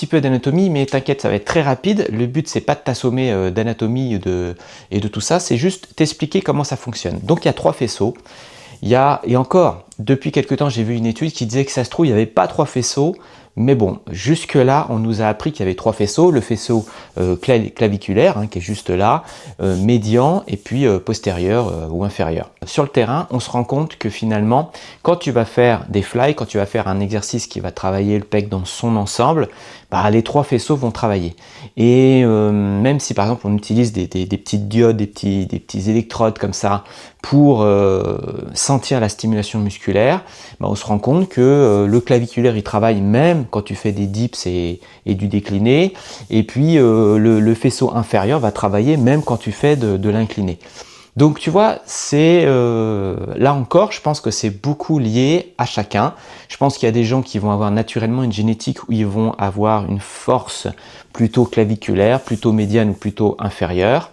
petit peu d'anatomie, mais t'inquiète, ça va être très rapide. Le but, c'est pas de t'assommer d'anatomie et de tout ça, c'est juste t'expliquer comment ça fonctionne. Donc, il y a 3 faisceaux. Et encore, depuis quelque temps, j'ai vu une étude qui disait que ça se trouve, il n'y avait pas 3 faisceaux. Mais bon, jusque-là, on nous a appris qu'il y avait 3 faisceaux. Le faisceau claviculaire, hein, qui est juste là, médian et puis postérieur ou inférieur. Sur le terrain, on se rend compte que finalement, quand tu vas faire des fly, quand tu vas faire un exercice qui va travailler le pec dans son ensemble, bah, les 3 faisceaux vont travailler. Et même si par exemple on utilise des petites diodes, des petits électrodes comme ça pour sentir la stimulation musculaire, bah, on se rend compte que le claviculaire il travaille même quand tu fais des dips et du décliné, et puis le faisceau inférieur va travailler même quand tu fais de l'incliné. Donc tu vois, c'est là encore, je pense que c'est beaucoup lié à chacun. Je pense qu'il y a des gens qui vont avoir naturellement une génétique où ils vont avoir une force plutôt claviculaire, plutôt médiane ou plutôt inférieure.